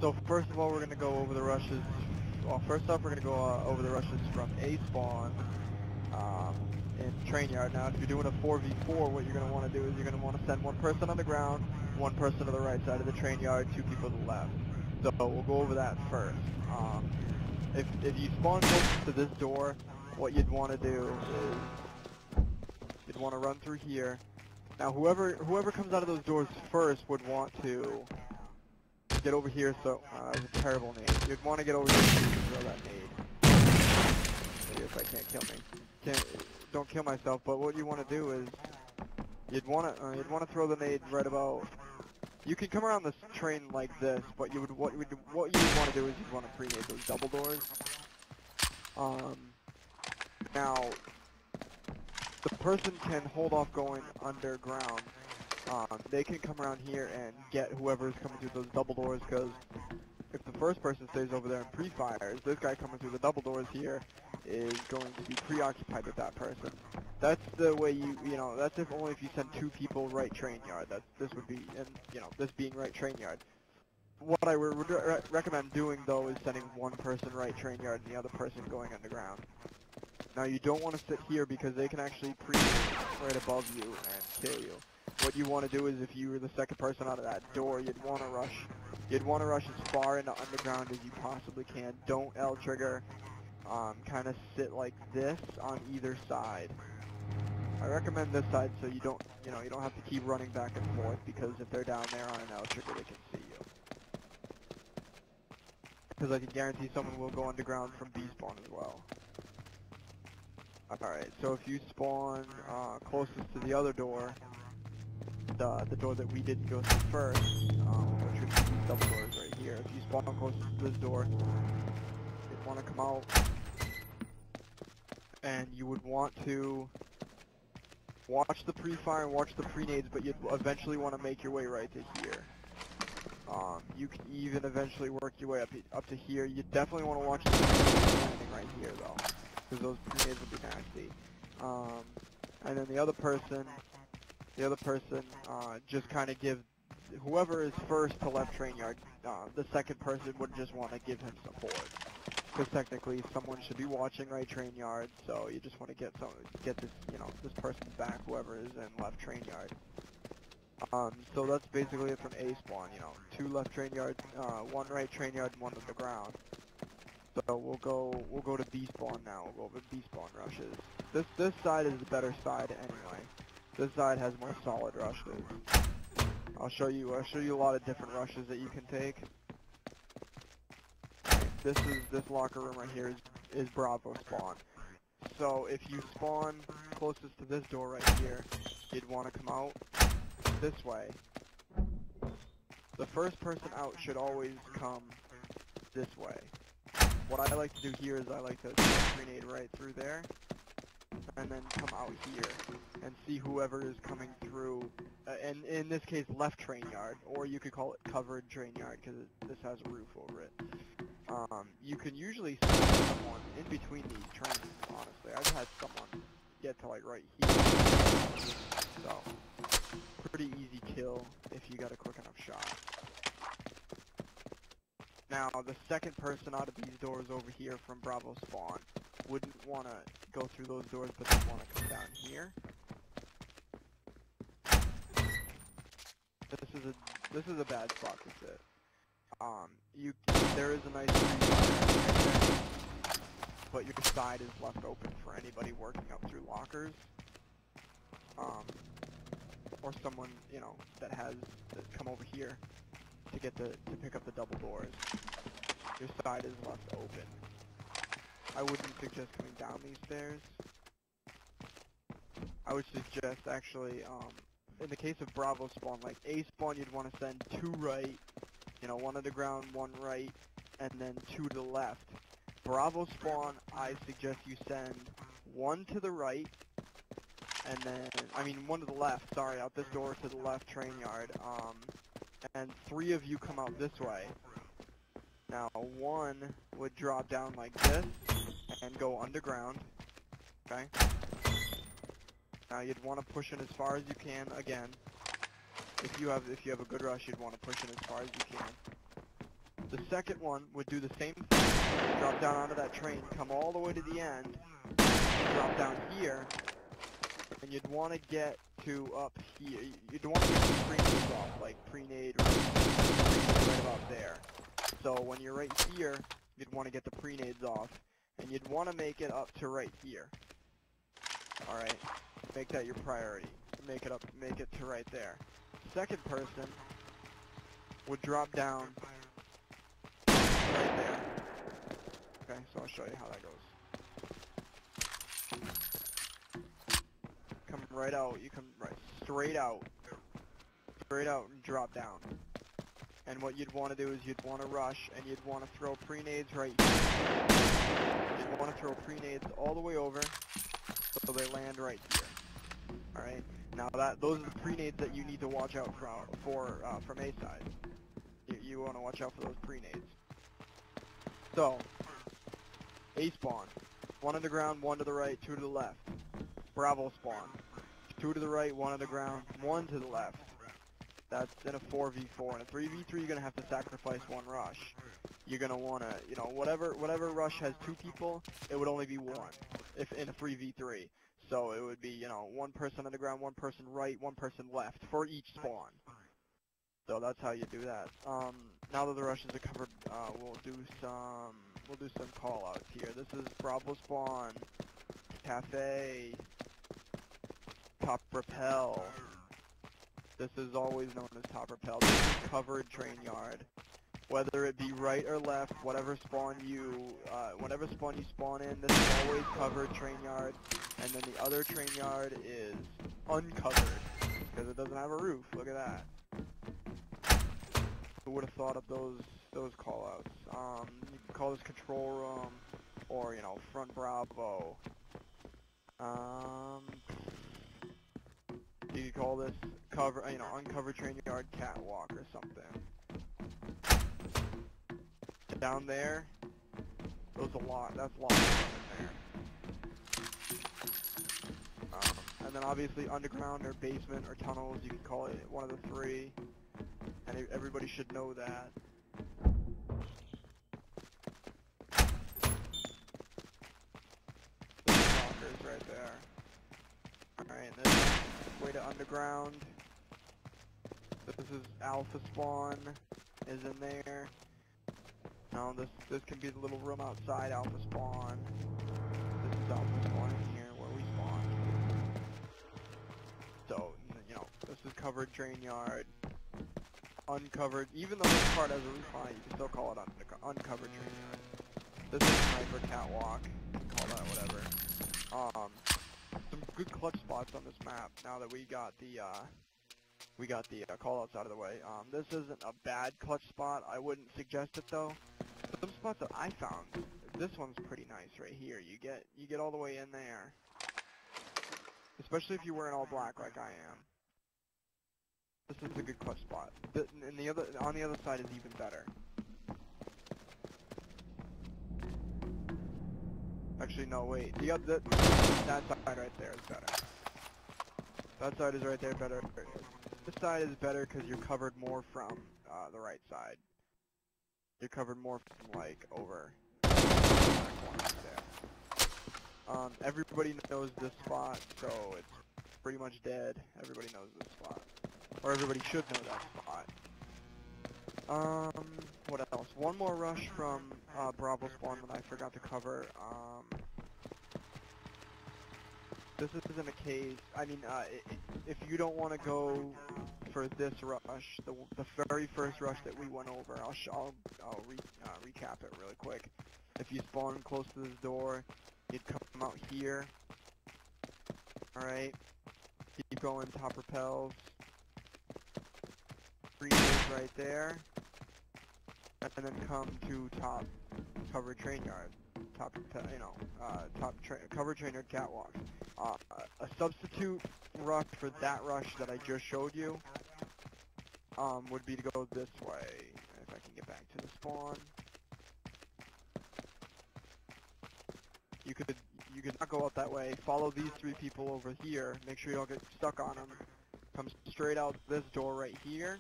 So first of all, we're gonna go over the rushes. Well, first off, we're gonna go over the rushes from A spawn in Trainyard. Now, if you're doing a 4v4, what you're gonna want to do is you're gonna want to send one person on the ground, one person to the right side of the Trainyard, two people to the left. So we'll go over that first. If you spawn close to this door, what you'd want to do is you'd want to run through here. Now, whoever comes out of those doors first would want to get over here. So that was a terrible nade. You'd want to get over here and throw that nade. Maybe if I can't kill me, don't kill myself. But what you want to do is you'd want to throw the nade right about. You can come around this train like this, but what you would want to do is you'd want to pre-nade those double doors. Now, the person can hold off going underground. They can come around here and get whoever's coming through those double doors, because if the first person stays over there and pre-fires, this guy coming through the double doors here is going to be preoccupied with that person. That's the way that's only if you send two people right train yard. This would be, and this being right train yard. What I would recommend doing though is sending one person right train yard and the other person going underground. Now you don't want to sit here because they can actually right above you and kill you. What you want to do is if you were the second person out of that door, you'd want to rush. You'd want to rush as far into underground as you possibly can. Don't L trigger. Kind of sit like this on either side. I recommend this side so you don't have to keep running back and forth, because if they're down there on an L trigger, they can see you. Because I can guarantee someone will go underground from B spawn as well. Alright, so if you spawn closest to the other door, the door that we didn't go through first, which would be these double doors right here. If you spawn closest to this door, you'd want to come out, and you would want to watch the pre-fire and watch the pre-nades, but you'd eventually want to make your way right to here. You can even eventually work your way up to here. You definitely want to watch the landing right here though, because those pre-nades would be nasty. And then the other person just kind of give whoever is first to left train yard. The second person would just want to give him support, because technically someone should be watching right train yard. So you just want to get this this person's back, whoever is in left train yard. So that's basically it from A spawn. Two left train yards, one right train yard, and one on the ground. So we'll go to B spawn now. We'll go over B spawn rushes. This side is the better side anyway. This side has more solid rushes. I'll show you a lot of different rushes that you can take. This locker room right here is Bravo spawn. So if you spawn closest to this door right here, you'd want to come out this way. The first person out should always come this way. What I like to do here is I like to grenade right through there, and then come out here and see whoever is coming through, and in this case left train yard, or you could call it covered train yard because this has a roof over it. You can usually see someone in between these trains, honestly. I've had someone get to like right here, so pretty easy kill if you got a quick enough shot. Now the second person out of these doors over here from Bravo spawn wouldn't want to go through those doors, but they want to come down here. This is a bad spot to sit. There is a nice tree, but your side is left open for anybody working up through lockers, or someone that come over here to pick up the double doors. Your side is left open. I wouldn't suggest coming down these stairs. I would suggest actually, in the case of Bravo spawn, like A spawn, you'd want to send two right, one underground, one right, and then two to the left. Bravo spawn, I suggest you send one to the right, and then, one to the left, sorry, out this door to the left train yard, and three of you come out this way. Now, one would drop down like this and go underground, okay? Now you'd want to push in as far as you can again. If you have a good rush, you'd want to push in as far as you can. The second one would do the same thing, drop down onto that train, come all the way to the end, drop down here, and you'd want to get to up here. You'd want to get the pre-nades off, like pre-nade right about there. So when you're right here, you'd want to get the pre-nades off, and you'd want to make it up to right here. Alright? Make that your priority. Make it to right there. Second person would drop down right there. Okay, so I'll show you how that goes. Come right out, you come right straight out and drop down. And what you'd want to do is you'd want to rush and you'd want to throw pre-nades right here. You'd want to throw pre-nades all the way over so they land right here. Alright? Now those are the pre-nades that you need to watch out from A side. You want to watch out for those pre-nades. So, A spawn. One on the ground, one to the right, two to the left. Bravo spawn. Two to the right, one on the ground, one to the left. That's in a 4v4. In a 3v3, you're going to have to sacrifice one rush. You're going to want to, you know, whatever rush has two people, it would only be one if in a 3v3. So it would be, you know, one person on the ground, one person right, one person left for each spawn. So that's how you do that. Now that the rushes are covered, we'll do some call-outs here. This is Bravo spawn, Cafe, Top Rappel. This is always known as Top Rappel. This is covered Trainyard. Whether it be right or left, whatever spawn you spawn in, this is always covered Trainyard. And then the other Trainyard is uncovered because it doesn't have a roof. Look at that. Who would have thought of those call-outs? You can call this control room, or you know, front Bravo. You could call this uncovered Trainyard catwalk or something. Down there, that's a lot in there. And then obviously underground or basement or tunnels, you can call it one of the three. And everybody should know that. There's lockers right there. Alright, then way to underground. This is Alpha spawn is in there. Now this can be the little room outside Alpha spawn. This is Alpha spawn in here where we spawn. So, you know, this is covered Trainyard. Uncovered, even though this part has a roof on it, you can still call it uncovered Trainyard. This is Sniper Catwalk, you can call that whatever. Some good clutch spots on this map, now that we got the call-outs out of the way. This isn't a bad clutch spot, I wouldn't suggest it though. Some spots that I found, this one's pretty nice right here. You get all the way in there. Especially if you're wearing all black like I am. This is a good clutch spot. On the other side is even better. Actually, no, wait. That side right there is better. That side is right there better. This side is better because you're covered more from the right side. You're covered more from like over that corner there. Everybody knows this spot, so it's pretty much dead. Everybody knows this spot. Or everybody should know that spot. What else? One more rush from Bravo spawn that I forgot to cover. This isn't a case. I mean, if you don't want to go for this rush, the very first rush that we went over, I'll recap it really quick. If you spawn close to this door, you'd come out here. Alright. Keep going, top rappels. Freezes right there. And then come to top covered Trainyard. Covered Trainyard catwalks. A substitute rush for that rush that I just showed you would be to go this way. If I can get back to the spawn. You could not go out that way. Follow these three people over here. Make sure you don't get stuck on them. Come straight out this door right here.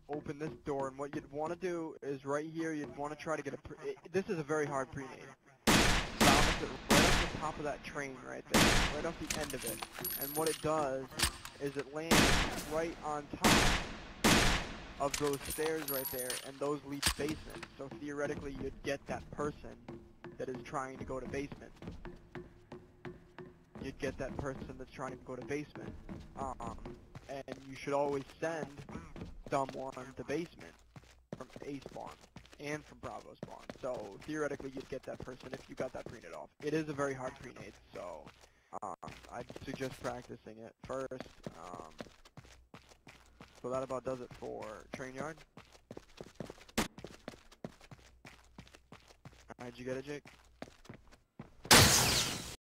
open this door, and what you'd want to do is right here, you'd want to try to get this is a very hard pre-nade. Bounce it right off the top of that train right there, right off the end of it. And what it does is it lands right on top of those stairs right there, and those lead to basement. So theoretically, you'd get that person that is trying to go to basement. You'd get that person that's trying to go to basement. And you should always send someone to basement from A spawn and from Bravo spawn. So theoretically, you'd get that person if you got that pre-nade off. It is a very hard pre-nade, so I'd suggest practicing it first. So that about does it for Trainyard. Did you get it, Jake?